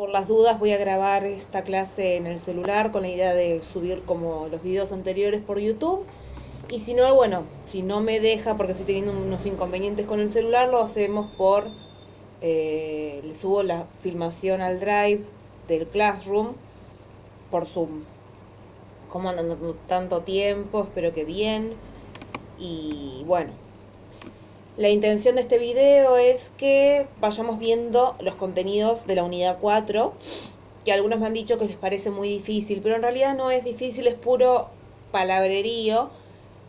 por las dudas voy a grabar esta clase en el celular con la idea de subir como los videos anteriores por YouTube. Y si no, bueno, si no me deja porque estoy teniendo unos inconvenientes con el celular, lo hacemos por... le subo la filmación al Drive del Classroom por Zoom. Como andan dando tanto tiempo, espero que bien. Y bueno, la intención de este video es que vayamos viendo los contenidos de la unidad 4, que algunos me han dicho que les parece muy difícil, pero en realidad no es difícil, es puro palabrerío,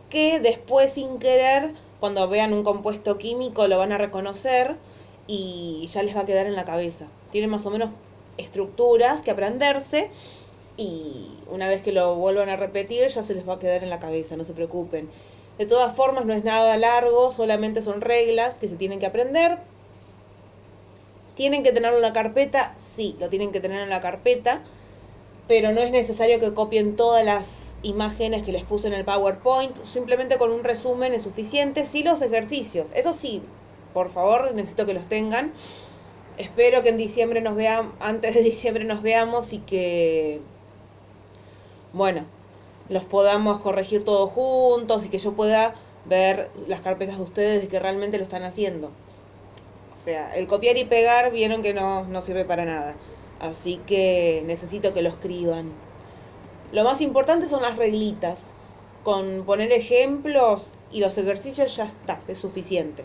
que después sin querer, cuando vean un compuesto químico, lo van a reconocer y ya les va a quedar en la cabeza. Tienen más o menos estructuras que aprenderse y una vez que lo vuelvan a repetir ya se les va a quedar en la cabeza, no se preocupen. De todas formas no es nada largo, solamente son reglas que se tienen que aprender. ¿Tienen que tenerlo en la carpeta? Sí, lo tienen que tener en la carpeta, pero no es necesario que copien todas las imágenes que les puse en el PowerPoint, simplemente con un resumen es suficiente. Sí, los ejercicios, eso sí, por favor, necesito que los tengan. Espero que en diciembre nos veamos, antes de diciembre nos veamos y que, bueno, los podamos corregir todos juntos y que yo pueda ver las carpetas de ustedes de que realmente lo están haciendo. O sea, el copiar y pegar vieron que no sirve para nada. Así que necesito que lo escriban. Lo más importante son las reglitas. Con poner ejemplos y los ejercicios ya está, es suficiente.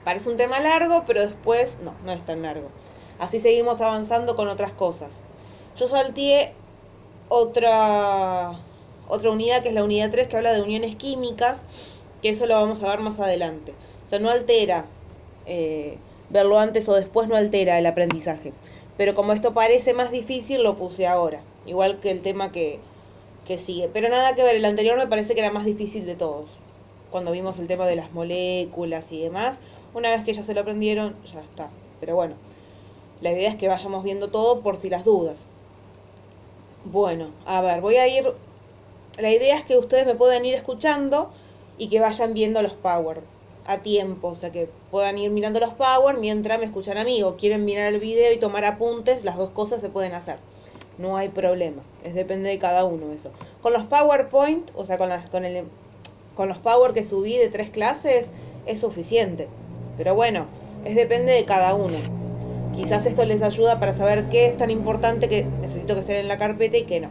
Parece un tema largo, pero después no es tan largo. Así seguimos avanzando con otras cosas. Yo salteé otra unidad, que es la unidad 3, que habla de uniones químicas, que eso lo vamos a ver más adelante. O sea, no altera, verlo antes o después no altera el aprendizaje. Pero como esto parece más difícil, lo puse ahora. Igual que el tema que sigue. Pero nada que ver, el anterior me parece que era más difícil de todos. Cuando vimos el tema de las moléculas y demás, una vez que ya se lo aprendieron, ya está. Pero bueno, la idea es que vayamos viendo todo por si las dudas. Bueno, a ver, voy a ir... La idea es que ustedes me puedan ir escuchando y que vayan viendo los Power a tiempo. O sea, que puedan ir mirando los Power mientras me escuchan a mí. O quieren mirar el video y tomar apuntes, las dos cosas se pueden hacer. No hay problema, depende de cada uno eso. Con los PowerPoint, o sea, con los Power que subí de 3 clases, es suficiente. Pero bueno, depende de cada uno. Quizás esto les ayuda para saber qué es tan importante que necesito que estén en la carpeta y qué no.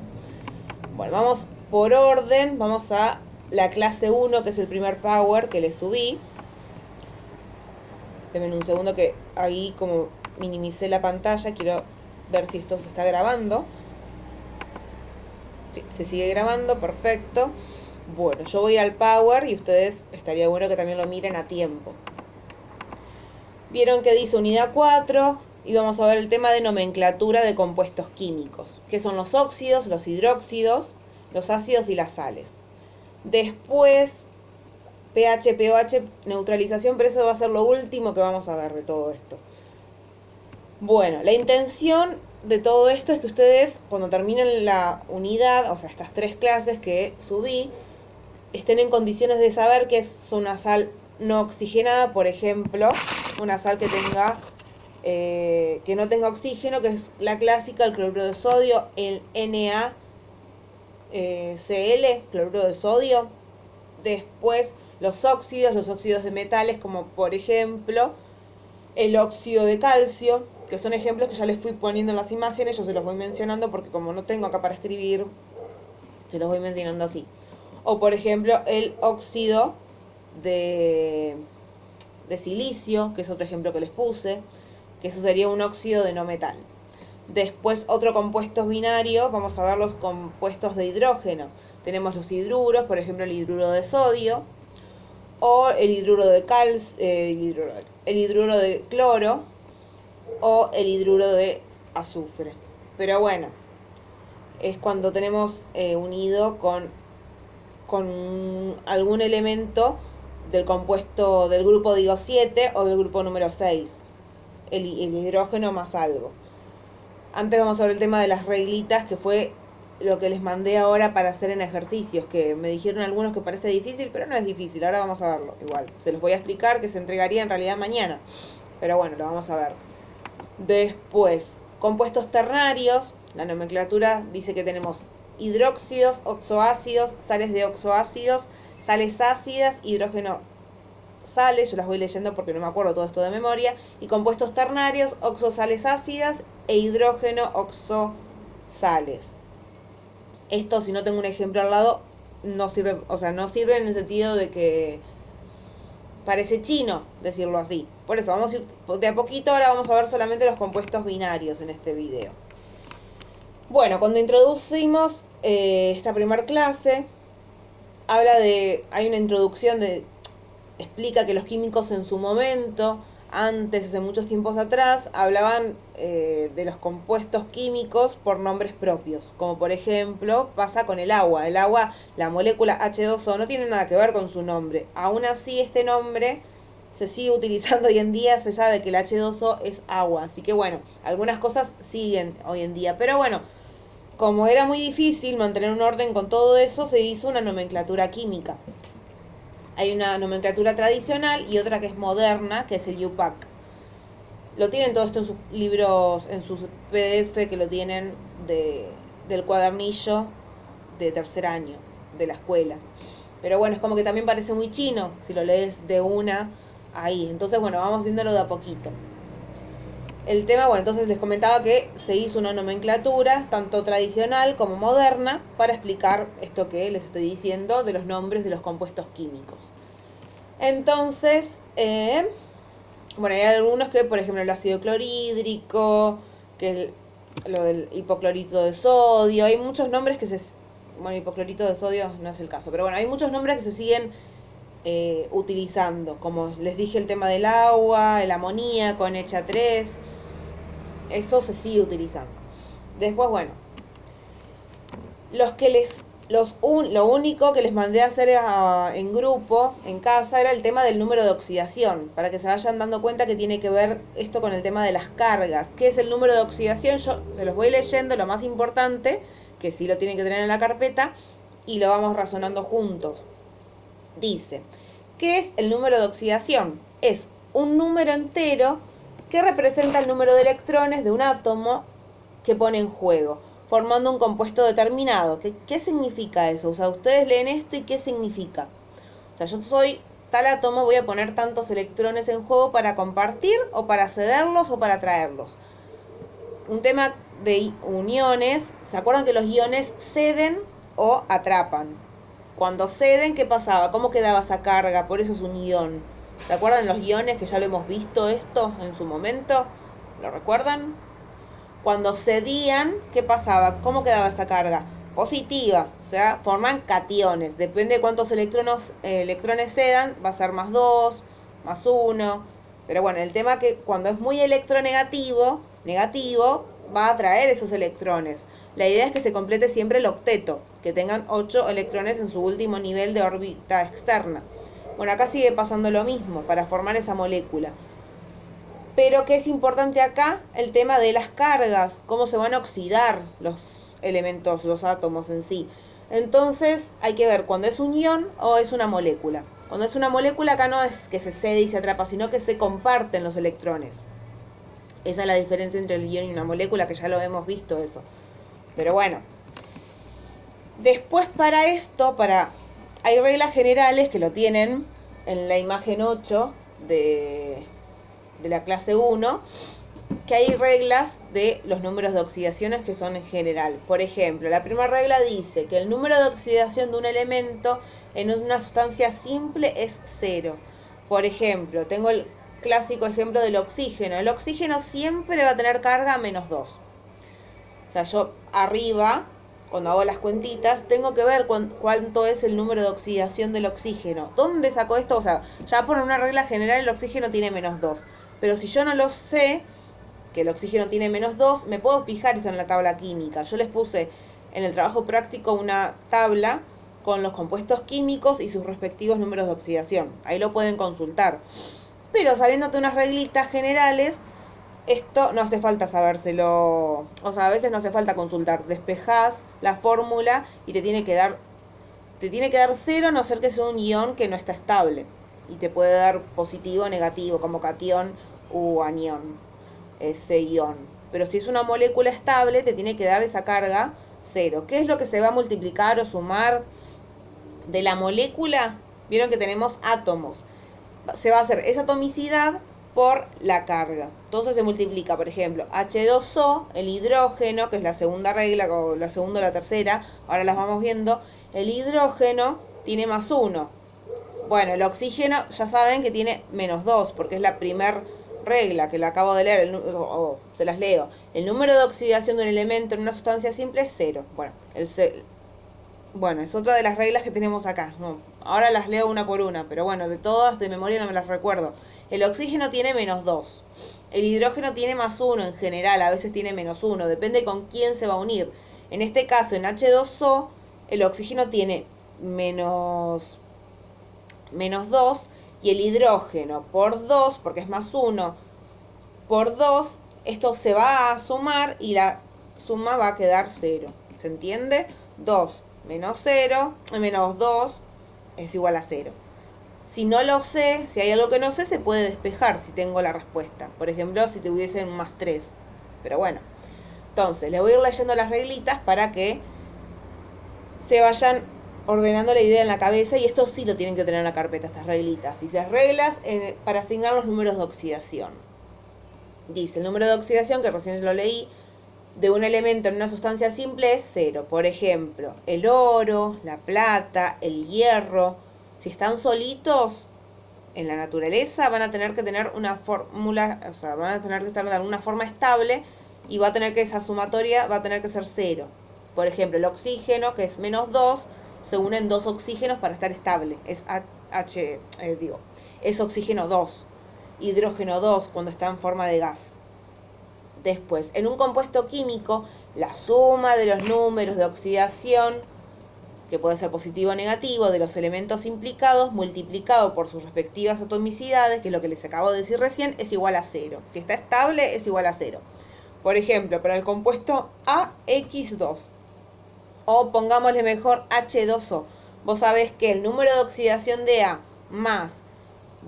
Bueno, vamos por orden, vamos a la clase 1, que es el primer Power que les subí. Denme un segundo que ahí como minimicé la pantalla, quiero ver si esto se está grabando. Sí, se sigue grabando, perfecto. Bueno, yo voy al Power y ustedes estaría bueno que también lo miren a tiempo. Vieron que dice unidad 4 y vamos a ver el tema de nomenclatura de compuestos químicos, que son los óxidos, los hidróxidos, los ácidos y las sales. Después, pH, pOH, neutralización, pero eso va a ser lo último que vamos a ver de todo esto. Bueno, la intención de todo esto es que ustedes, cuando terminen la unidad, o sea, estas 3 clases que subí, estén en condiciones de saber que es una sal no oxigenada, por ejemplo, una sal que tenga que no tenga oxígeno, que es la clásica, el cloruro de sodio, el NaCl, cloruro de sodio. Después los óxidos de metales, como por ejemplo el óxido de calcio, que son ejemplos que ya les fui poniendo en las imágenes. Yo se los voy mencionando porque como no tengo acá para escribir, se los voy mencionando así. O por ejemplo el óxido de silicio, que es otro ejemplo que les puse, que eso sería un óxido de no metal. Después otro compuesto binario, vamos a ver los compuestos de hidrógeno. Tenemos los hidruros, por ejemplo el hidruro de sodio, o el hidruro de calcio, el hidruro de cloro, o el hidruro de azufre. Pero bueno, es cuando tenemos unido con algún elemento del compuesto del grupo, digo, 7 o del grupo número 6, el hidrógeno más algo. Antes vamos a ver el tema de las reglitas, que fue lo que les mandé ahora para hacer en ejercicios, que me dijeron algunos que parece difícil, pero no es difícil. Ahora vamos a verlo igual. Se los voy a explicar, que se entregaría en realidad mañana, pero bueno, lo vamos a ver. Después, Compuestos ternarios, la nomenclatura dice que tenemos hidróxidos, oxoácidos, sales de oxoácidos, sales ácidas, hidrógeno sales, yo las voy leyendo porque no me acuerdo todo esto de memoria, y compuestos ternarios, oxosales ácidas e hidrógeno oxosales. Esto, si no tengo un ejemplo al lado, no sirve, o sea, no sirve en el sentido de que parece chino decirlo así. Por eso vamos a ir de a poquito, ahora vamos a ver solamente los compuestos binarios en este video. Bueno, cuando introducimos esta primera clase, hay una introducción explica que los químicos en su momento, antes, hace muchos tiempos atrás, hablaban de los compuestos químicos por nombres propios, como por ejemplo pasa con el agua. El agua, la molécula H2O no tiene nada que ver con su nombre. Aún así, este nombre se sigue utilizando hoy en día, se sabe que el H2O es agua. Así que bueno, algunas cosas siguen hoy en día. Pero bueno, como era muy difícil mantener un orden con todo eso, se hizo una nomenclatura química. Hay una nomenclatura tradicional y otra que es moderna, que es el UPAC. Lo tienen todo esto en sus libros, en sus PDF que lo tienen del cuadernillo de tercer año de la escuela. Pero bueno, es como que también parece muy chino si lo lees de una ahí. Entonces, bueno, vamos viéndolo de a poquito. El tema, bueno, entonces les comentaba que se hizo una nomenclatura, tanto tradicional como moderna, para explicar esto que les estoy diciendo de los nombres de los compuestos químicos. Entonces, bueno, hay algunos que, por ejemplo, el ácido clorhídrico, que es lo del hipoclorito de sodio, hay muchos nombres que bueno, hipoclorito de sodio no es el caso, pero bueno, hay muchos nombres que se siguen utilizando, como les dije, el tema del agua, el amoníaco, NH3, eso se sigue utilizando. Después, bueno, lo único que les mandé a hacer en grupo, en casa, era el tema del número de oxidación, para que se vayan dando cuenta que tiene que ver esto con el tema de las cargas. ¿Qué es el número de oxidación? Yo se los voy leyendo, lo más importante, que sí lo tienen que tener en la carpeta, y lo vamos razonando juntos. Dice, ¿qué es el número de oxidación? Es un número entero que representa el número de electrones de un átomo que pone en juego, formando un compuesto determinado. ¿Qué significa eso? O sea, ustedes leen esto y ¿qué significa? O sea, yo soy tal átomo, voy a poner tantos electrones en juego para compartir o para cederlos o para traerlos. Un tema de uniones, ¿se acuerdan que los iones ceden o atrapan? Cuando ceden, ¿qué pasaba? ¿Cómo quedaba esa carga? Por eso es un ion. ¿Se acuerdan los iones que ya lo hemos visto esto en su momento? ¿Lo recuerdan? Cuando cedían, ¿qué pasaba? ¿Cómo quedaba esa carga? Positiva, o sea, forman cationes. Depende de cuántos electrones cedan, va a ser más 2, más 1. Pero bueno, el tema que cuando es muy electronegativo, va a atraer esos electrones. La idea es que se complete siempre el octeto, que tengan 8 electrones en su último nivel de órbita externa. Bueno, acá sigue pasando lo mismo para formar esa molécula. Pero ¿qué es importante acá? El tema de las cargas, cómo se van a oxidar los elementos, los átomos en sí. Entonces hay que ver cuando es un ion o es una molécula. Cuando es una molécula acá no es que se cede y se atrapa, sino que se comparten los electrones. Esa es la diferencia entre el ion y una molécula, que ya lo hemos visto eso. Pero bueno. Después para esto, hay reglas generales que lo tienen en la imagen 8 de la clase 1, que hay reglas de los números de oxidaciones que son en general. Por ejemplo, la primera regla dice que el número de oxidación de un elemento en una sustancia simple es 0. Por ejemplo, tengo el clásico ejemplo del oxígeno. El oxígeno siempre va a tener carga menos 2. O sea, yo arriba, cuando hago las cuentitas, tengo que ver cuánto es el número de oxidación del oxígeno. ¿Dónde saco esto? O sea, ya por una regla general el oxígeno tiene menos 2. Pero si yo no lo sé, que el oxígeno tiene menos 2, me puedo fijar eso en la tabla química. Yo les puse en el trabajo práctico una tabla con los compuestos químicos y sus respectivos números de oxidación. Ahí lo pueden consultar. Pero sabiéndote unas reglitas generales, esto no hace falta sabérselo. O sea, a veces no hace falta consultar. Despejás la fórmula y te tiene que dar 0, a no ser que sea un ion que no está estable. Y te puede dar positivo o negativo, como cation u anión, ese ion. pero si es una molécula estable, te tiene que dar esa carga 0. ¿Qué es lo que se va a multiplicar o sumar de la molécula? Vieron que tenemos átomos. Se va a hacer esa atomicidad por la carga. Entonces se multiplica, por ejemplo, H2O, el hidrógeno, que es la segunda regla, o la segunda o la tercera, ahora las vamos viendo. El hidrógeno tiene más 1. Bueno, el oxígeno ya saben que tiene menos 2, porque es la primera regla que la acabo de leer, se las leo. El número de oxidación de un elemento en una sustancia simple es 0. Bueno, es otra de las reglas que tenemos acá. No, ahora las leo una por una, pero bueno, de todas de memoria no me las recuerdo. El oxígeno tiene menos 2. El hidrógeno tiene más 1 en general, a veces tiene menos 1, depende con quién se va a unir. En este caso, en H2O, el oxígeno tiene menos 2 y el hidrógeno por 2, porque es más 1 por 2, esto se va a sumar y la suma va a quedar 0. ¿Se entiende? 2 menos 0, menos 2 es igual a 0. Si no lo sé, si hay algo que no sé, se puede despejar si tengo la respuesta. Por ejemplo, si tuviesen más 3. Pero bueno. Entonces, les voy a ir leyendo las reglitas para que se vayan ordenando la idea en la cabeza. Y esto sí lo tienen que tener en la carpeta, estas reglitas. Dice reglas para asignar los números de oxidación. Dice, el número de oxidación, que recién lo leí, de un elemento en una sustancia simple es 0. Por ejemplo, el oro, la plata, el hierro. Si están solitos en la naturaleza, van a tener que tener una fórmula, o sea, van a tener que estar de alguna forma estable y va a tener que esa sumatoria va a tener que ser 0. Por ejemplo, el oxígeno, que es menos 2, se unen 2 oxígenos para estar estable. Es es oxígeno 2, hidrógeno 2 cuando está en forma de gas. Después, en un compuesto químico, la suma de los números de oxidación, que puede ser positivo o negativo, de los elementos implicados, multiplicado por sus respectivas atomicidades, que es lo que les acabo de decir recién, es igual a 0. Si está estable, es igual a 0. Por ejemplo, para el compuesto AX2, o pongámosle mejor H2O, vos sabés que el número de oxidación de A más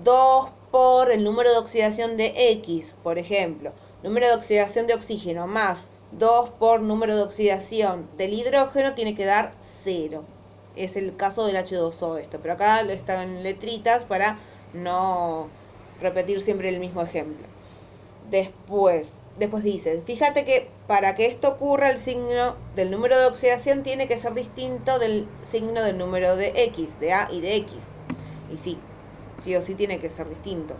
2 por el número de oxidación de X, por ejemplo, número de oxidación de oxígeno más 2 por número de oxidación del hidrógeno tiene que dar 0. Es el caso del H2O esto, pero acá están en letritas para no repetir siempre el mismo ejemplo. Después dice, fíjate que para que esto ocurra el signo del número de oxidación tiene que ser distinto del signo del número de X, de A y de X. Y sí o sí tiene que ser distinto.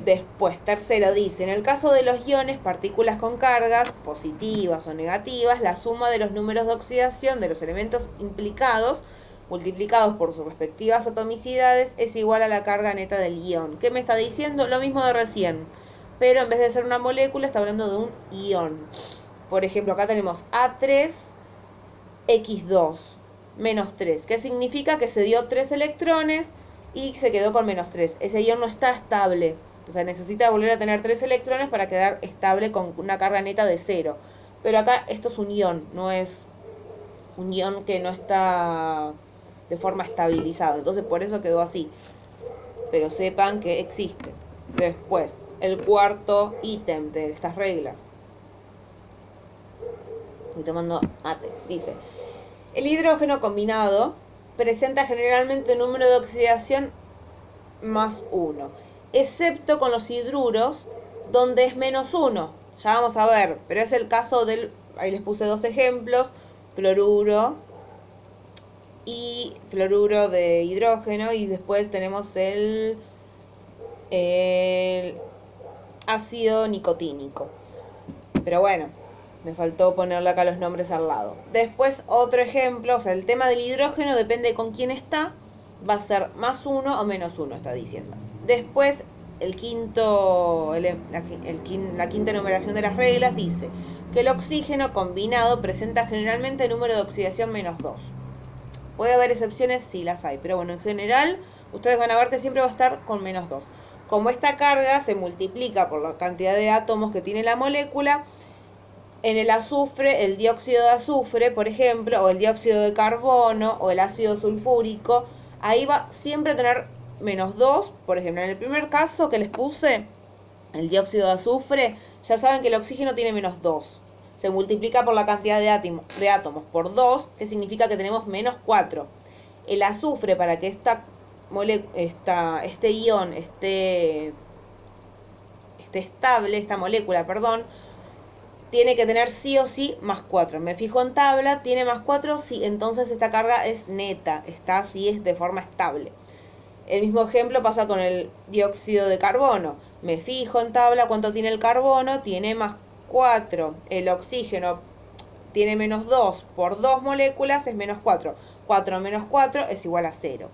Después, tercero, dice, en el caso de los iones, partículas con cargas positivas o negativas, la suma de los números de oxidación de los elementos implicados, multiplicados por sus respectivas atomicidades, es igual a la carga neta del ion. ¿Qué me está diciendo? Lo mismo de recién, pero en vez de ser una molécula, está hablando de un ion. Por ejemplo, acá tenemos A3X2, menos 3. ¿Qué significa? Que se dio 3 electrones y se quedó con menos 3. Ese ion no está estable. O sea, necesita volver a tener 3 electrones para quedar estable con una carga neta de 0. Pero acá esto es un ion, no es un ion que no está de forma estabilizada. Entonces por eso quedó así. Pero sepan que existe. Después, el cuarto ítem de estas reglas. Estoy tomando mate. Dice, el hidrógeno combinado presenta generalmente un número de oxidación más 1. Excepto con los hidruros, donde es menos 1. Ya vamos a ver, pero es el caso del, ahí les puse 2 ejemplos, fluoruro de hidrógeno, y después tenemos el ácido nicotínico. Pero bueno, me faltó ponerle acá los nombres al lado. Después otro ejemplo, o sea, el tema del hidrógeno depende con quién está, va a ser más 1 o menos 1, está diciendo. Después, la quinta enumeración de las reglas dice que el oxígeno combinado presenta generalmente número de oxidación menos 2. Puede haber excepciones, sí las hay, pero bueno, en general, ustedes van a ver que siempre va a estar con menos 2. Como esta carga se multiplica por la cantidad de átomos que tiene la molécula, en el azufre, el dióxido de azufre, por ejemplo, o el dióxido de carbono, o el ácido sulfúrico, ahí va siempre a tener menos 2, por ejemplo, en el primer caso que les puse, el dióxido de azufre, ya saben que el oxígeno tiene -2. Se multiplica por la cantidad de átomos por 2, que significa que tenemos -4. El azufre, para que este ion esté estable, esta molécula, perdón, tiene que tener sí o sí +4. Me fijo en tabla, tiene +4, sí, entonces esta carga es neta, está así, es de forma estable. El mismo ejemplo pasa con el dióxido de carbono. Me fijo en tabla cuánto tiene el carbono, tiene +4. El oxígeno tiene -2. Por 2 moléculas es -4. 4 menos 4 es igual a 0.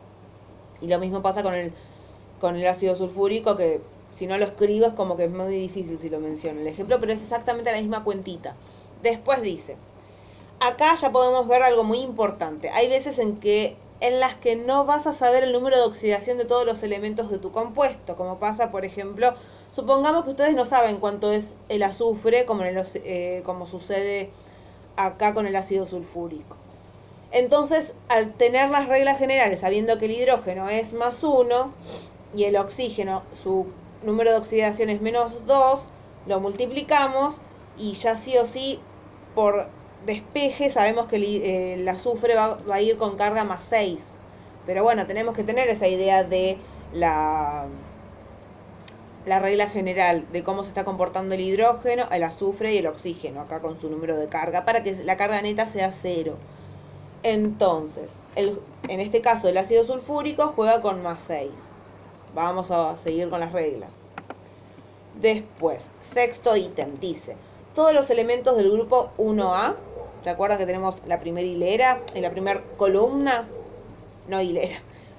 Y lo mismo pasa con el ácido sulfúrico, que si no lo escribo es como que es muy difícil si lo menciono el ejemplo, pero es exactamente la misma cuentita. Después dice, acá ya podemos ver algo muy importante. Hay veces en las que no vas a saber el número de oxidación de todos los elementos de tu compuesto, como pasa, por ejemplo, supongamos que ustedes no saben cuánto es el azufre, como sucede acá con el ácido sulfúrico. Entonces, al tener las reglas generales, sabiendo que el hidrógeno es +1 y el oxígeno, su número de oxidación es -2, lo multiplicamos y ya sí o sí, por despeje, sabemos que el azufre va a ir con carga +6. Pero bueno, tenemos que tener esa idea de la regla general de cómo se está comportando el hidrógeno, el azufre y el oxígeno, acá con su número de carga, para que la carga neta sea 0. Entonces, en este caso el ácido sulfúrico juega con +6. Vamos a seguir con las reglas. Después, sexto ítem, dice, todos los elementos del grupo 1A, ¿se acuerdan que tenemos la primera hilera? En la primera columna, no hilera,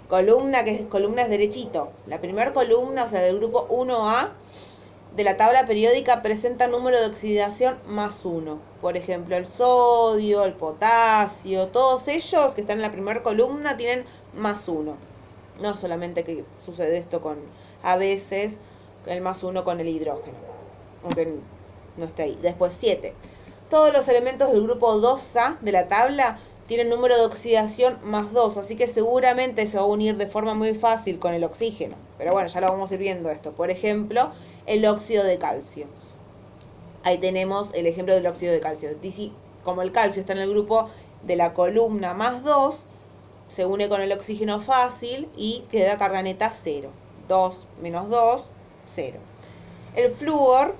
columna, columna es derechito. La primera columna, o sea, del grupo 1A, de la tabla periódica presenta número de oxidación +1. Por ejemplo, el sodio, el potasio, todos ellos que están en la primera columna tienen +1. No solamente que sucede esto a veces, el +1 con el hidrógeno, aunque no esté ahí. Después 7. Todos los elementos del grupo 2A de la tabla tienen número de oxidación +2, así que seguramente se va a unir de forma muy fácil con el oxígeno. Pero bueno, ya lo vamos a ir viendo esto. Por ejemplo, el óxido de calcio. Ahí tenemos el ejemplo del óxido de calcio. Dice, como el calcio está en el grupo de la columna +2, se une con el oxígeno fácil y queda carga neta 0. 2 menos 2, 0. El flúor,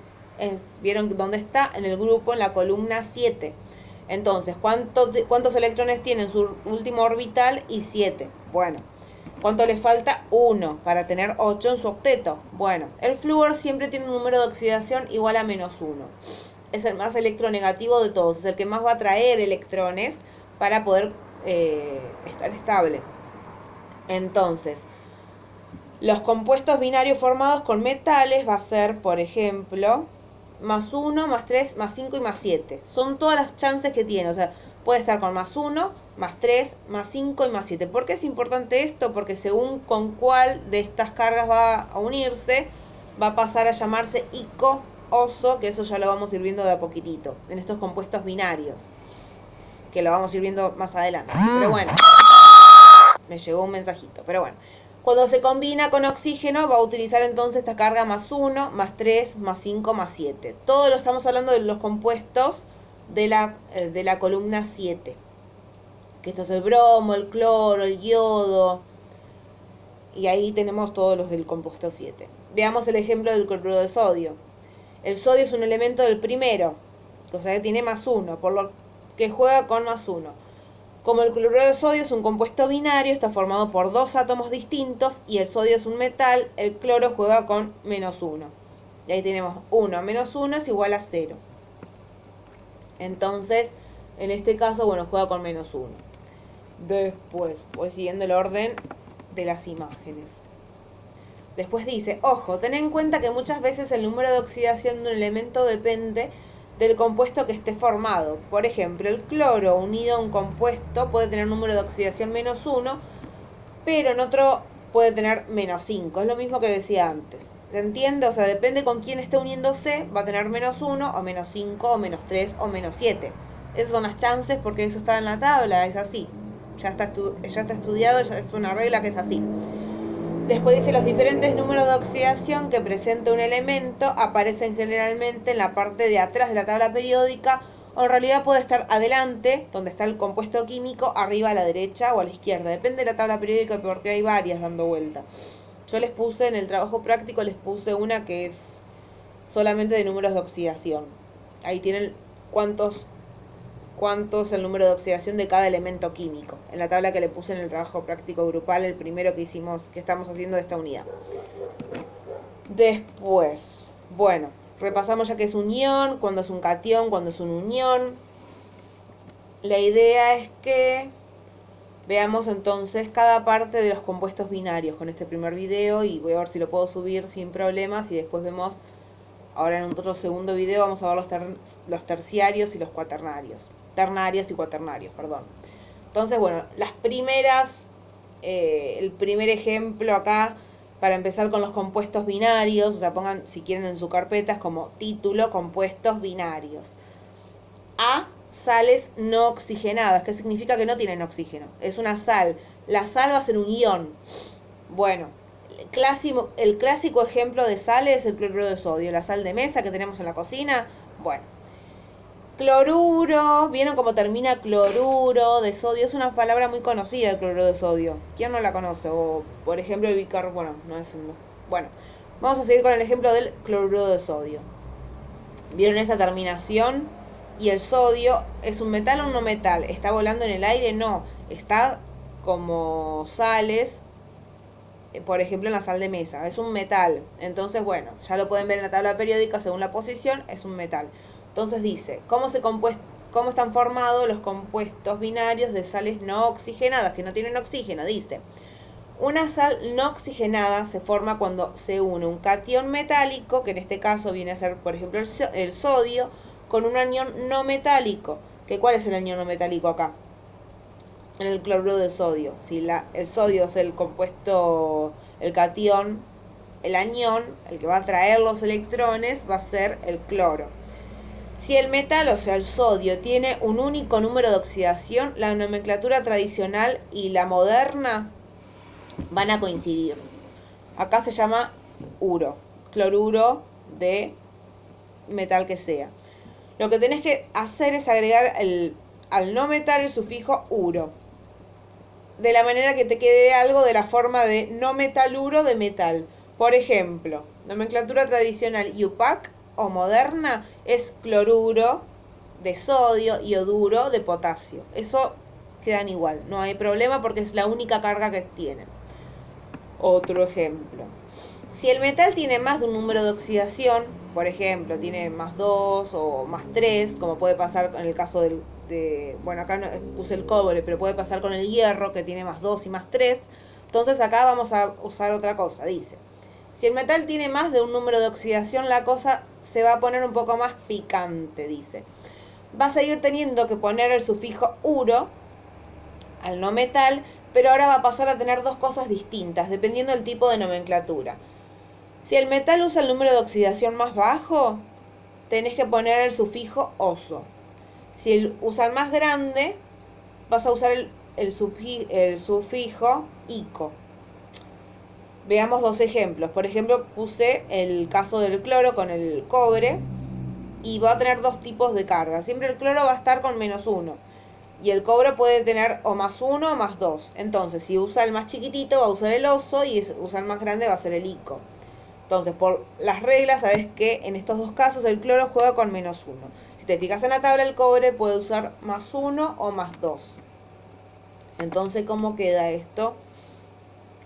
¿vieron dónde está? En el grupo, en la columna 7. Entonces, ¿cuántos electrones tiene en su último orbital? Y 7. Bueno, ¿cuánto le falta? 1 para tener 8 en su octeto. Bueno, el flúor siempre tiene un número de oxidación igual a -1. Es el más electronegativo de todos. Es el que más va a traer electrones para poder estar estable. Entonces, los compuestos binarios formados con metales va a ser, por ejemplo, +1, +3, +5 y +7. Son todas las chances que tiene. O sea, puede estar con +1, +3, +5 y +7. ¿Por qué es importante esto? Porque según con cuál de estas cargas va a unirse, va a pasar a llamarse ico, oso, que eso ya lo vamos a ir viendo de a poquitito, en estos compuestos binarios, que lo vamos a ir viendo más adelante. Pero bueno, me llegó un mensajito, pero bueno. Cuando se combina con oxígeno va a utilizar entonces esta carga +1, +3, +5, +7. Todo lo estamos hablando de los compuestos de la columna 7. Que esto es el bromo, el cloro, el yodo. Y ahí tenemos todos los del compuesto 7. Veamos el ejemplo del cloruro de sodio. El sodio es un elemento del primero, o sea que tiene +1, por lo que juega con +1. Como el cloruro de sodio es un compuesto binario, está formado por 2 átomos distintos y el sodio es un metal, el cloro juega con -1. Y ahí tenemos 1 menos 1 es igual a 0. Entonces, en este caso, bueno, juega con -1. Después, voy siguiendo el orden de las imágenes. Después dice, ojo, ten en cuenta que muchas veces el número de oxidación de un elemento depende del compuesto que esté formado. Por ejemplo, el cloro unido a un compuesto puede tener número de oxidación -1, pero en otro puede tener -5. Es lo mismo que decía antes. ¿Se entiende? O sea, depende con quién esté uniéndose, va a tener -1 o -5 o -3 o -7. Esas son las chances porque eso está en la tabla, es así. Ya está estudiado, ya es una regla que es así. Después dice, los diferentes números de oxidación que presenta un elemento aparecen generalmente en la parte de atrás de la tabla periódica, o en realidad puede estar adelante, donde está el compuesto químico, arriba a la derecha o a la izquierda. Depende de la tabla periódica porque hay varias dando vuelta. Yo les puse en el trabajo práctico, les puse una que es solamente de números de oxidación. Ahí tienen cuánto es el número de oxidación de cada elemento químico. En la tabla que le puse en el trabajo práctico grupal, el primero que hicimos, que estamos haciendo de esta unidad. Después, bueno, repasamos ya que es un ion, cuando es un cation, cuando es un unión. La idea es que veamos entonces cada parte de los compuestos binarios con este primer video, y voy a ver si lo puedo subir sin problemas, y después vemos, ahora en otro segundo video vamos a ver los terciarios y los cuaternarios. Ternarios y cuaternarios, perdón. Entonces, bueno, las primeras, el primer ejemplo acá, para empezar con los compuestos binarios, o sea, pongan si quieren en su carpetas como título, compuestos binarios. A, sales no oxigenadas, que significa que no tienen oxígeno, es una sal. La sal va a ser un ion. Bueno, el clásico ejemplo de sal es el cloruro de sodio, la sal de mesa que tenemos en la cocina. Bueno, cloruro, ¿vieron cómo termina cloruro de sodio? Es una palabra muy conocida, el cloruro de sodio. ¿Quién no la conoce? O, por ejemplo, el bicarbonato. Bueno, no es un... Bueno, vamos a seguir con el ejemplo del cloruro de sodio. ¿Vieron esa terminación? Y el sodio, ¿es un metal o un no metal? ¿Está volando en el aire? No, está como sales, por ejemplo en la sal de mesa, es un metal. Entonces, bueno, ya lo pueden ver en la tabla periódica según la posición, es un metal. Entonces dice, ¿cómo están formados los compuestos binarios de sales no oxigenadas, que no tienen oxígeno? Dice, una sal no oxigenada se forma cuando se une un catión metálico, que en este caso viene a ser, por ejemplo, el sodio, con un anión no metálico. ¿Cuál es el anión no metálico acá? En el cloruro de sodio. Si el sodio es el compuesto, el catión, el anión, el que va a traer los electrones, va a ser el cloro. Si el metal, o sea el sodio, tiene un único número de oxidación, la nomenclatura tradicional y la moderna van a coincidir. Acá se llama uro, cloruro de metal que sea. Lo que tenés que hacer es agregar al no metal el sufijo uro, de la manera que te quede algo de la forma de no metaluro de metal. Por ejemplo, nomenclatura tradicional IUPAC o moderna es cloruro de sodio, ioduro de potasio. Eso quedan igual, no hay problema porque es la única carga que tienen. Otro ejemplo. Si el metal tiene más de un número de oxidación, por ejemplo, tiene más 2 o más 3, como puede pasar en el caso bueno, acá no, puse el cobre, pero puede pasar con el hierro, que tiene más 2 y más 3. Entonces acá vamos a usar otra cosa. Dice, si el metal tiene más de un número de oxidación, la cosa se va a poner un poco más picante, dice. Va a seguir teniendo que poner el sufijo uro al no metal, pero ahora va a pasar a tener dos cosas distintas, dependiendo del tipo de nomenclatura. Si el metal usa el número de oxidación más bajo, tenés que poner el sufijo oso. Si usa el más grande, vas a usar el sufijo ico. Veamos dos ejemplos. Por ejemplo, puse el caso del cloro con el cobre y va a tener dos tipos de carga. Siempre el cloro va a estar con -1 y el cobre puede tener o +1 o +2. Entonces, si usa el más chiquitito, va a usar el oso, y si usa el más grande, va a ser el ico. Entonces, por las reglas, sabes que en estos dos casos el cloro juega con -1. Si te fijas en la tabla, el cobre puede usar +1 o +2. Entonces, ¿cómo queda esto?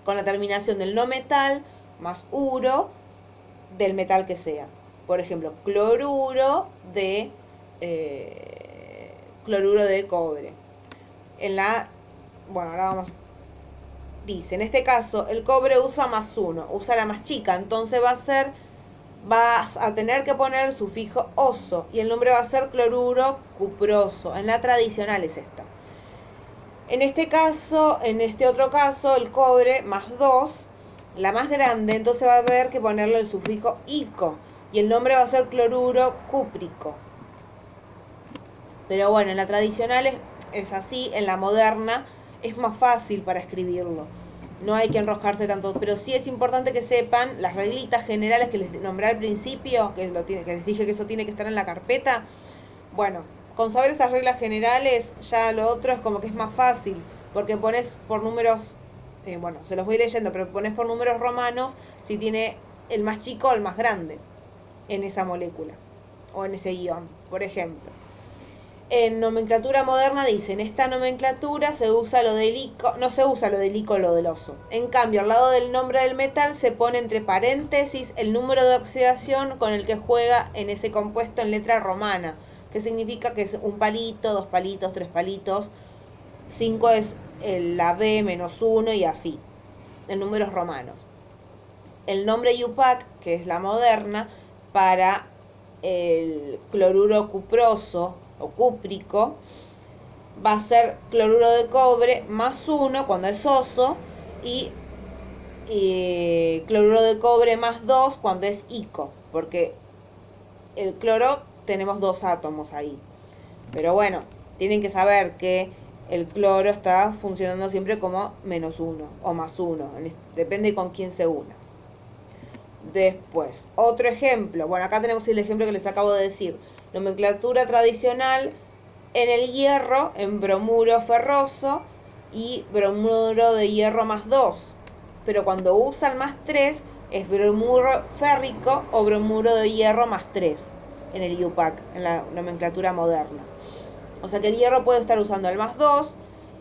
Con la terminación del no metal más uro del metal que sea. Por ejemplo, cloruro de cobre. Bueno, ahora vamos. Dice, en este caso, el cobre usa +1, usa la más chica, entonces vas a tener que poner el sufijo oso, y el nombre va a ser cloruro cuproso. En la tradicional es esta. En este otro caso, el cobre +2, la más grande, entonces va a haber que ponerle el sufijo ico, y el nombre va a ser cloruro cúprico. Pero bueno, en la tradicional es así, en la moderna es más fácil para escribirlo. no hay que enroscarse tanto, pero sí es importante que sepan las reglitas generales que les nombré al principio, que les dije que eso tiene que estar en la carpeta. Bueno, con saber esas reglas generales, ya lo otro es como que es más fácil, porque pones por números, bueno, se los voy leyendo, pero pones por números romanos si tiene el más chico o el más grande en esa molécula o en ese ion, por ejemplo. En nomenclatura moderna dicen, esta nomenclatura se usa lo del ico, no se usa lo del ico o lo del oso. En cambio, al lado del nombre del metal se pone entre paréntesis el número de oxidación con el que juega en ese compuesto en letra romana, que significa que es un palito, 2 palitos, 3 palitos, 5 es la B menos 1 y así, en números romanos. El nombre IUPAC, que es la moderna, para el cloruro cuproso o cúprico, va a ser cloruro de cobre más 1 cuando es oso y cloruro de cobre más 2 cuando es ico, porque el cloro tenemos 2 átomos ahí. Pero bueno, tienen que saber que el cloro está funcionando siempre como menos 1 o más 1, depende con quién se una. Después, otro ejemplo. Bueno, acá tenemos el ejemplo que les acabo de decir. Nomenclatura tradicional en el hierro, en bromuro ferroso y bromuro de hierro más 2. Pero cuando usan más 3, es bromuro férrico o bromuro de hierro más 3 en el IUPAC, en la nomenclatura moderna. O sea que el hierro puede estar usando el más 2,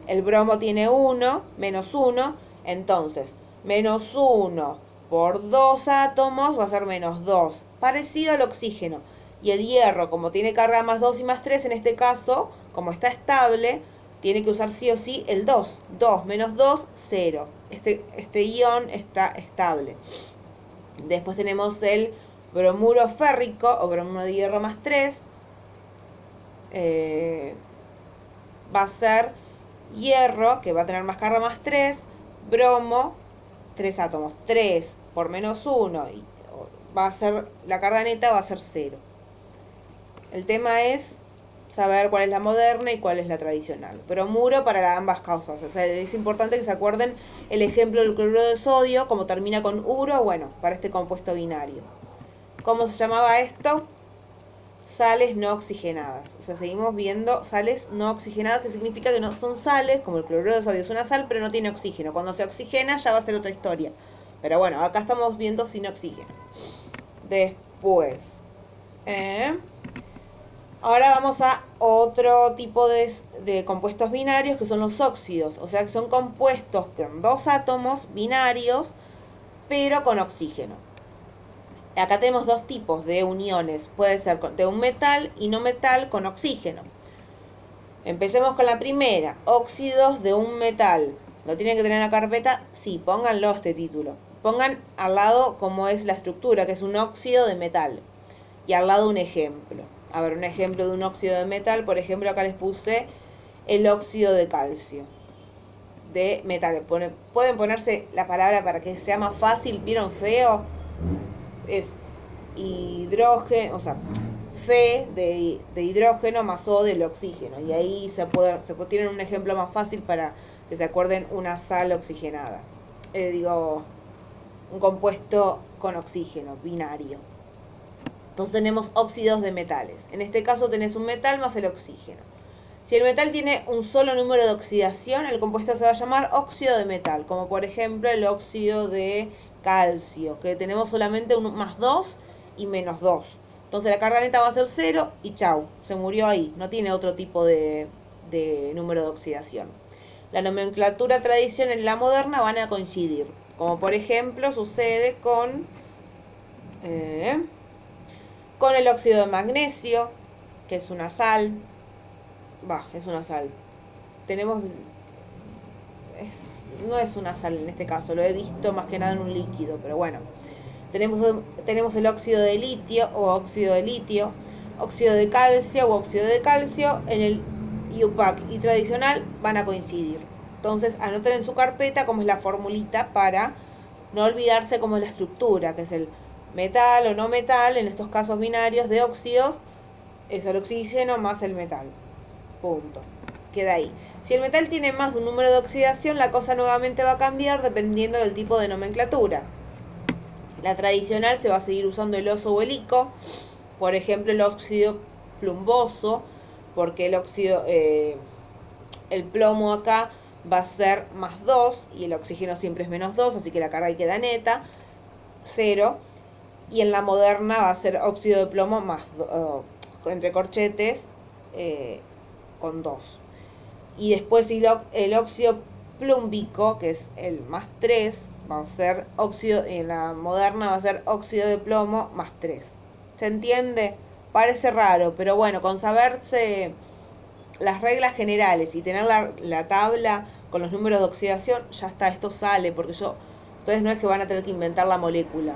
el bromo tiene 1, menos 1, entonces menos 1 por 2 átomos va a ser menos 2, parecido al oxígeno. Y el hierro, como tiene carga más 2 y más 3, en este caso, como está estable, tiene que usar sí o sí el 2. 2 menos 2, 0. Este ion está estable. Después tenemos el bromuro férrico o bromuro de hierro más 3. Va a ser hierro, que va a tener más carga más 3, bromo, 3 átomos, 3 por menos 1, y va a ser, la carga neta va a ser 0. El tema es saber cuál es la moderna y cuál es la tradicional. Bromuro para ambas causas, o sea, es importante que se acuerden el ejemplo del cloruro de sodio, como termina con uro, bueno, para este compuesto binario. ¿Cómo se llamaba esto? Sales no oxigenadas. O sea, seguimos viendo sales no oxigenadas, que significa que no son sales, como el cloruro de sodio es una sal, pero no tiene oxígeno. Cuando se oxigena ya va a ser otra historia. Pero bueno, acá estamos viendo sin oxígeno. Después, ahora vamos a otro tipo de compuestos binarios, que son los óxidos. O sea, que son compuestos con 2 átomos binarios, pero con oxígeno. Acá tenemos 2 tipos de uniones. Puede ser de un metal y no metal con oxígeno. Empecemos con la primera. Óxidos de un metal. ¿Lo tienen que tener en la carpeta? Sí, pónganlo este título. Pongan al lado cómo es la estructura, que es un óxido de metal. Y al lado un ejemplo. A ver, un ejemplo de un óxido de metal. Por ejemplo, acá les puse el óxido de calcio. De metal. Pueden ponerse la palabra para que sea más fácil. ¿Vieron feo? Es hidrógeno, o sea, Fe de hidrógeno más O del oxígeno. Y ahí se tienen un ejemplo más fácil para que se acuerden una sal oxigenada. Un compuesto con oxígeno, binario. Entonces tenemos óxidos de metales. En este caso tenés un metal más el oxígeno. Si el metal tiene un solo número de oxidación, el compuesto se va a llamar óxido de metal, como por ejemplo el óxido de calcio, que tenemos solamente un más 2 y menos 2. Entonces la carga neta va a ser 0 y chau, se murió ahí, no tiene otro tipo de número de oxidación. La nomenclatura tradicional y la moderna van a coincidir, como por ejemplo sucede con el óxido de magnesio, que es una sal. Es una sal. No es una sal en este caso, lo he visto más que nada en un líquido, pero bueno. Tenemos el óxido de litio o óxido de litio, óxido de calcio o óxido de calcio. En el IUPAC y tradicional van a coincidir. Entonces anoten en su carpeta cómo es la formulita para no olvidarse cómo es la estructura, que es el metal o no metal, en estos casos binarios de óxidos, es el oxígeno más el metal. Punto. queda ahí. Si el metal tiene más de un número de oxidación, la cosa nuevamente va a cambiar dependiendo del tipo de nomenclatura. La tradicional se va a seguir usando el oso o el ico, por ejemplo el óxido plumboso, porque el plomo acá va a ser más 2 y el oxígeno siempre es menos 2, así que la carga ahí queda neta, 0. Y en la moderna va a ser óxido de plomo más entre corchetes con 2. Y después el óxido plúmbico, que es el más 3, va a ser óxido, en la moderna va a ser óxido de plomo más 3. ¿Se entiende? Parece raro, pero bueno, con saberse las reglas generales y tener la tabla con los números de oxidación, ya está, esto sale, porque entonces no es que van a tener que inventar la molécula.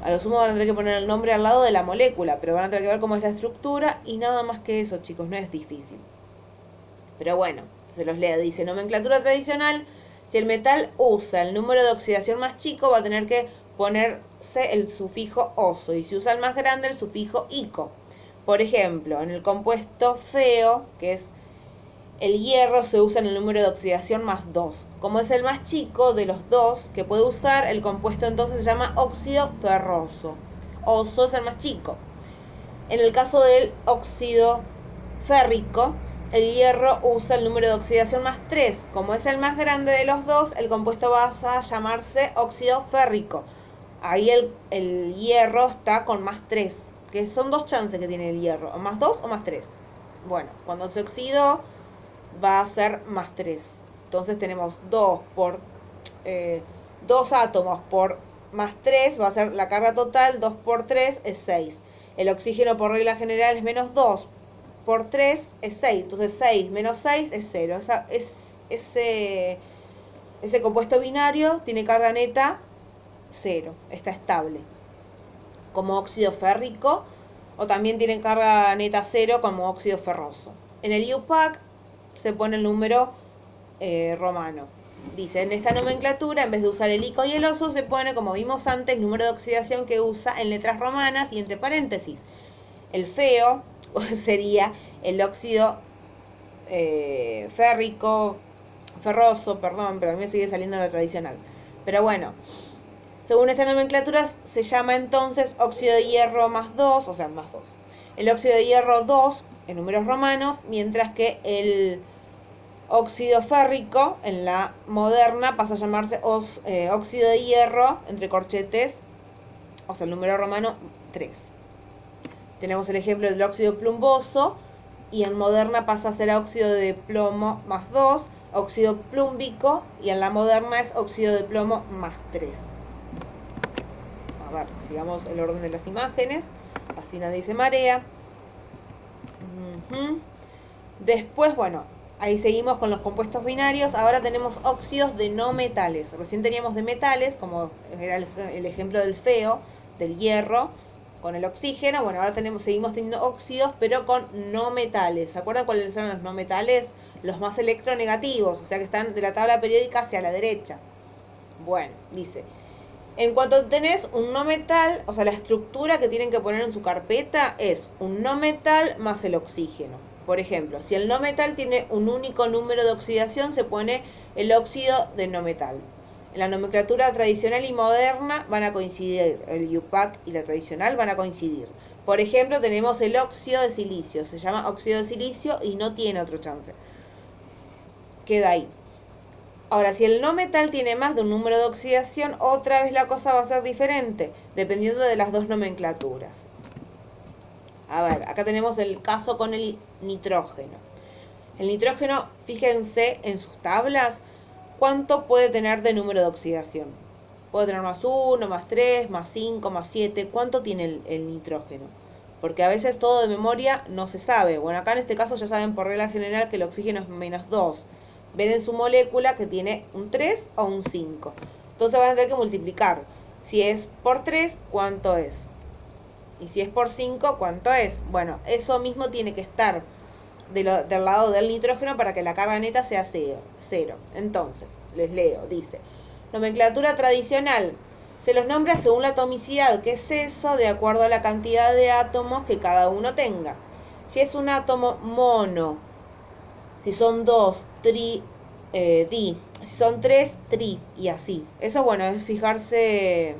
A lo sumo van a tener que poner el nombre al lado de la molécula, pero van a tener que ver cómo es la estructura y nada más que eso, chicos, no es difícil. Pero bueno, se los leo. Dice, nomenclatura tradicional, si el metal usa el número de oxidación más chico, va a tener que ponerse el sufijo oso. Y si usa el más grande, el sufijo ico. Por ejemplo, en el compuesto feo, que es el hierro, se usa en el número de oxidación más 2. Como es el más chico de los dos que puede usar, el compuesto entonces se llama óxido ferroso. Oso es el más chico. En el caso del óxido férrico, el hierro usa el número de oxidación más 3. Como es el más grande de los dos, el compuesto va a llamarse óxido férrico. Ahí el hierro está con más 3, que son 2 chances que tiene el hierro, o más 2 o más 3. Bueno, cuando se oxidó va a ser más 3. Entonces tenemos 2 átomos por más 3, va a ser la carga total, 2 por 3 es 6. El oxígeno por regla general es menos 2 por 3 es 6. Entonces 6 menos 6 es 0. Ese compuesto binario tiene carga neta 0. Está estable. Como óxido férrico. O también tiene carga neta 0 como óxido ferroso. En el IUPAC se pone el número romano. Dice, en esta nomenclatura, en vez de usar el ico y el oso, se pone, como vimos antes, el número de oxidación que usa en letras romanas y entre paréntesis. El feo sería el óxido ferroso, perdón, pero a mí me sigue saliendo lo tradicional. Pero bueno, según esta nomenclatura se llama entonces óxido de hierro más 2, o sea, más 2. El óxido de hierro 2 en números romanos, mientras que el óxido férrico en la moderna pasa a llamarse óxido de hierro entre corchetes, o sea, el número romano 3. Tenemos el ejemplo del óxido plumboso y en moderna pasa a ser óxido de plomo más 2, óxido plúmbico y en la moderna es óxido de plomo más 3. A ver, sigamos el orden de las imágenes, así nadie se marea. Después, bueno, ahí seguimos con los compuestos binarios. Ahora tenemos óxidos de no metales. Recién teníamos de metales, como era el ejemplo del feo, del hierro, con el oxígeno. Bueno, ahora seguimos teniendo óxidos, pero con no metales. ¿Se acuerdan cuáles son los no metales? Los más electronegativos, o sea que están de la tabla periódica hacia la derecha. Bueno, dice, en cuanto tenés un no metal, o sea, la estructura que tienen que poner en su carpeta es un no metal más el oxígeno. Por ejemplo, si el no metal tiene un único número de oxidación, se pone el óxido de no metal. En la nomenclatura tradicional y moderna van a coincidir, el IUPAC y la tradicional van a coincidir. Por ejemplo, tenemos el óxido de silicio, se llama óxido de silicio y no tiene otro chance. Queda ahí. Ahora, si el no metal tiene más de un número de oxidación, otra vez la cosa va a ser diferente, dependiendo de las dos nomenclaturas. A ver, acá tenemos el caso con el nitrógeno. El nitrógeno, fíjense en sus tablas, ¿cuánto puede tener de número de oxidación? Puede tener más 1, más 3, más 5, más 7. ¿Cuánto tiene el nitrógeno? Porque a veces todo de memoria no se sabe. Bueno, acá en este caso ya saben por regla general que el oxígeno es menos 2. Ven en su molécula que tiene un 3 o un 5. Entonces van a tener que multiplicar. Si es por 3, ¿cuánto es? Y si es por 5, ¿cuánto es? Bueno, eso mismo tiene que estar del lado del nitrógeno para que la carga neta sea 0. Entonces, les leo, dice, nomenclatura tradicional. Se los nombra según la atomicidad, que es eso, de acuerdo a la cantidad de átomos que cada uno tenga. Si es un átomo mono Si son 2, di. Si son 3, tri. Y así. Eso, bueno, es fijarse.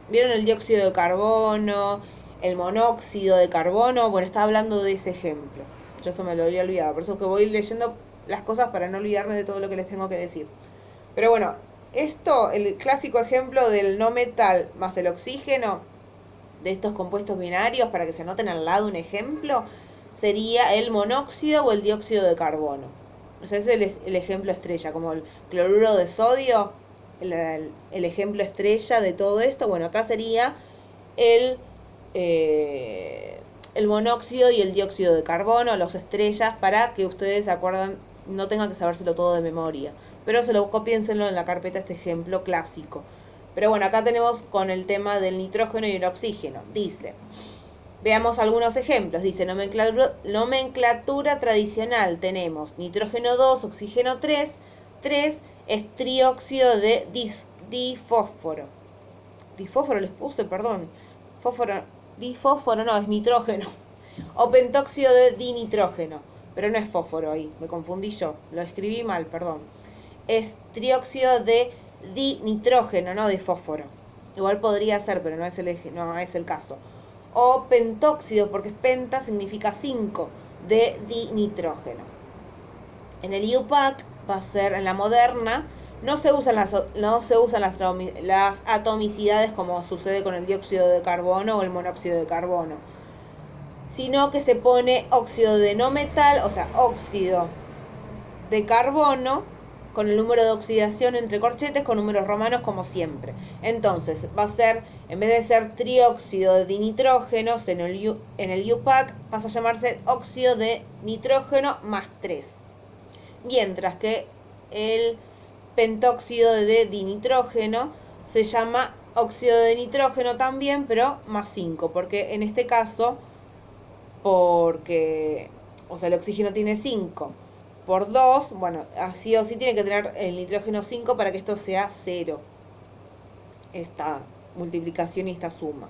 ¿Vieron el dióxido de carbono? El monóxido de carbono. Bueno, estaba hablando de ese ejemplo. Yo esto me lo había olvidado. Por eso es que voy leyendo las cosas para no olvidarme de todo lo que les tengo que decir. Pero bueno, esto, el clásico ejemplo del no metal más el oxígeno, de estos compuestos binarios, para que se noten al lado un ejemplo, sería el monóxido o el dióxido de carbono. O sea, ese es el ejemplo estrella, como el cloruro de sodio, el ejemplo estrella de todo esto. Bueno, acá sería el, el monóxido y el dióxido de carbono, los estrellas, para que ustedes se acuerdan, no tengan que sabérselo todo de memoria. Pero se lo copiénselo en la carpeta, este ejemplo clásico. Pero bueno, acá tenemos con el tema del nitrógeno y el oxígeno. Dice, veamos algunos ejemplos. Dice, nomenclatura tradicional. Tenemos nitrógeno 2, oxígeno 3. 3 es trióxido de difósforo. Difósforo les puse, perdón. Difósforo no, es nitrógeno. O pentóxido de dinitrógeno. Pero no es fósforo ahí, me confundí yo. Lo escribí mal, perdón. Es trióxido de dinitrógeno, no de fósforo. Igual podría ser, pero no es el caso. O pentóxido, porque penta significa 5, de dinitrógeno. En el IUPAC va a ser, en la moderna, no se usan las atomicidades como sucede con el dióxido de carbono o el monóxido de carbono, sino que se pone óxido de no metal, o sea, óxido de carbono, con el número de oxidación entre corchetes con números romanos como siempre. Entonces va a ser, en vez de ser trióxido de dinitrógeno en el IUPAC, pasa a llamarse óxido de nitrógeno más 3. Mientras que el pentóxido de dinitrógeno se llama óxido de nitrógeno también, pero más 5, porque en este caso, o sea, el oxígeno tiene 5. Por 2, bueno, así o sí tiene que tener el nitrógeno 5 para que esto sea 0. Esta multiplicación y esta suma.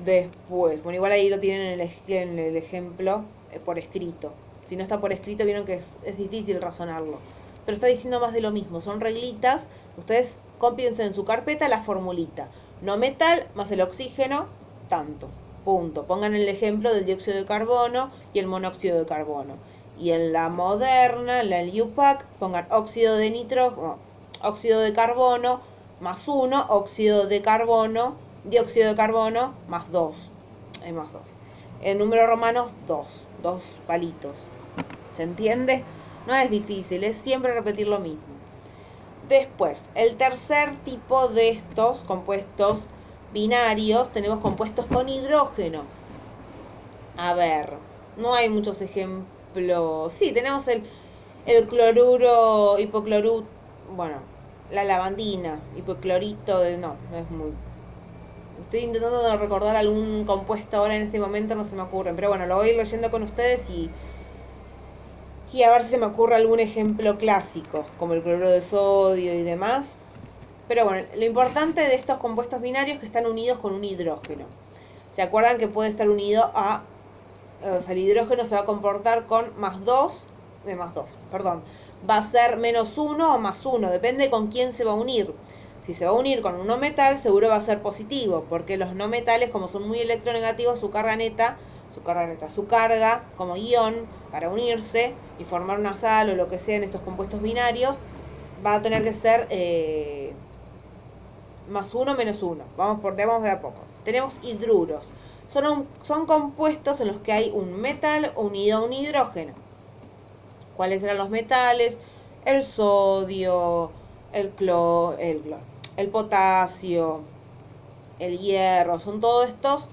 Después, bueno, igual ahí lo tienen en el ejemplo por escrito. Si no está por escrito, vieron que es difícil razonarlo. Pero está diciendo más de lo mismo. Son reglitas. Ustedes cópiense en su carpeta la formulita. No metal más el oxígeno, tanto. Punto. Pongan el ejemplo del dióxido de carbono y el monóxido de carbono. Y en la moderna, en la IUPAC, pongan óxido de nitrógeno, óxido de carbono más 1, óxido de carbono, dióxido de carbono más 2. Hay más 2. En números romanos, 2 palitos. ¿Se entiende? No es difícil, es siempre repetir lo mismo. Después, el tercer tipo de estos compuestos binarios, tenemos compuestos con hidrógeno. A ver, no hay muchos ejemplos. Sí, tenemos el cloruro, hipocloruro, bueno, la lavandina, hipoclorito, no es muy... Estoy intentando recordar algún compuesto ahora en este momento, no se me ocurren, pero bueno, lo voy a ir leyendo con ustedes y a ver si se me ocurre algún ejemplo clásico, como el cloruro de sodio y demás. Pero bueno, lo importante de estos compuestos binarios es que están unidos con un hidrógeno. ¿Se acuerdan que puede estar unido a... O sea, el hidrógeno se va a comportar con más 2, va a ser menos 1 o más 1, depende con quién se va a unir. Si se va a unir con un no metal, seguro va a ser positivo, porque los no metales, como son muy electronegativos, su carga como ion para unirse y formar una sal o lo que sea en estos compuestos binarios, va a tener que ser más 1 menos 1. Vamos de a poco. Tenemos hidruros. Son compuestos en los que hay un metal unido a un hidrógeno. ¿Cuáles eran los metales? El sodio, el potasio, el hierro, son todos estos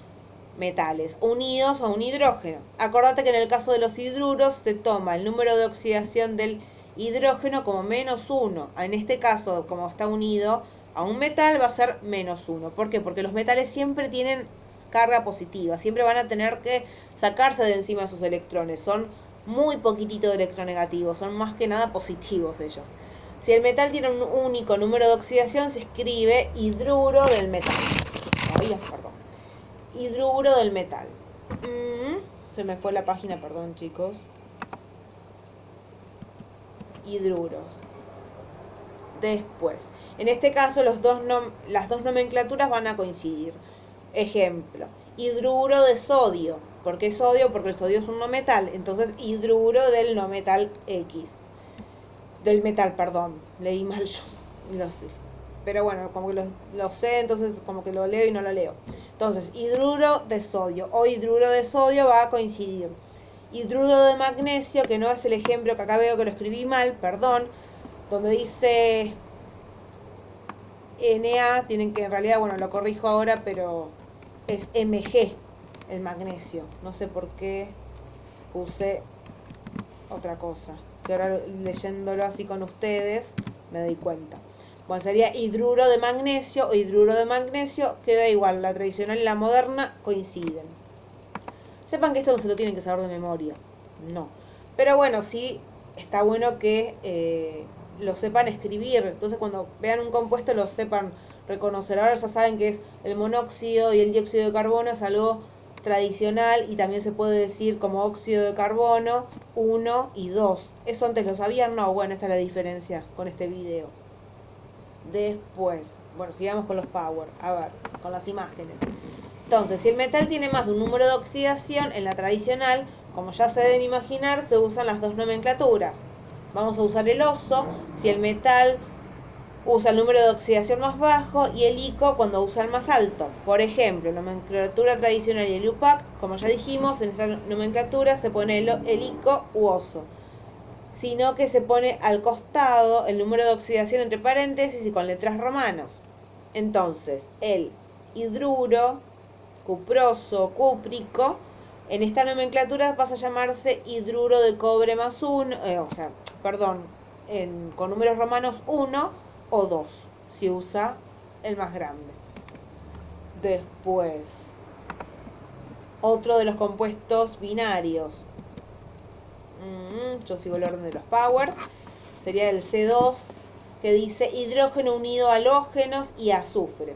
metales unidos a un hidrógeno. Acordate que en el caso de los hidruros se toma el número de oxidación del hidrógeno como menos 1. En este caso, como está unido a un metal, va a ser menos 1. ¿Por qué? Porque los metales siempre tienen carga positiva, siempre van a tener que sacarse de encima sus electrones, son muy poquitito de electronegativos, son más que nada positivos ellos. Si el metal tiene un único número de oxidación, se escribe hidruro del metal. Hidruro del metal. Se me fue la página, perdón chicos. hidruros. Después, en este caso las dos nomenclaturas van a coincidir. Ejemplo, hidruro de sodio. ¿Por qué sodio? Porque el sodio es un no metal. Entonces, hidruro del no metal X. Del metal, perdón. Leí mal yo. Pero bueno, como que lo sé, entonces como que lo leo y no lo leo. Entonces, hidruro de sodio o hidruro de sodio va a coincidir. Hidruro de magnesio, que no es el ejemplo que acá veo que lo escribí mal, perdón, donde dice Na, tienen que en realidad, bueno, lo corrijo ahora, pero es Mg el magnesio. No sé por qué puse otra cosa, que ahora leyéndolo así con ustedes me doy cuenta. Bueno, sería hidruro de magnesio o hidruro de magnesio, queda igual, la tradicional y la moderna coinciden. Sepan que esto no se lo tienen que saber de memoria, no. Pero bueno, sí está bueno que lo sepan escribir, entonces cuando vean un compuesto lo sepan reconocer. Ahora ya saben que es el monóxido y el dióxido de carbono, es algo tradicional y también se puede decir como óxido de carbono 1 y 2. ¿Eso antes lo sabían? No, bueno, esta es la diferencia con este video. Después, bueno, sigamos con los power, a ver, con las imágenes. Entonces, si el metal tiene más de un número de oxidación, en la tradicional, como ya se deben imaginar, se usan las dos nomenclaturas. Vamos a usar el oso si el metal usa el número de oxidación más bajo y el ICO cuando usa el más alto. Por ejemplo, en la nomenclatura tradicional y el UPAC, como ya dijimos, en esta nomenclatura se pone el ICO u oso, sino que se pone al costado el número de oxidación entre paréntesis y con letras romanas. Entonces, el hidruro, cuproso, cúprico, en esta nomenclatura pasa a llamarse hidruro de cobre más 1, con números romanos 1 o 2, si usa el más grande. Después, otro de los compuestos binarios. Yo sigo el orden de los power. Sería el C2, que dice hidrógeno unido a halógenos y azufre.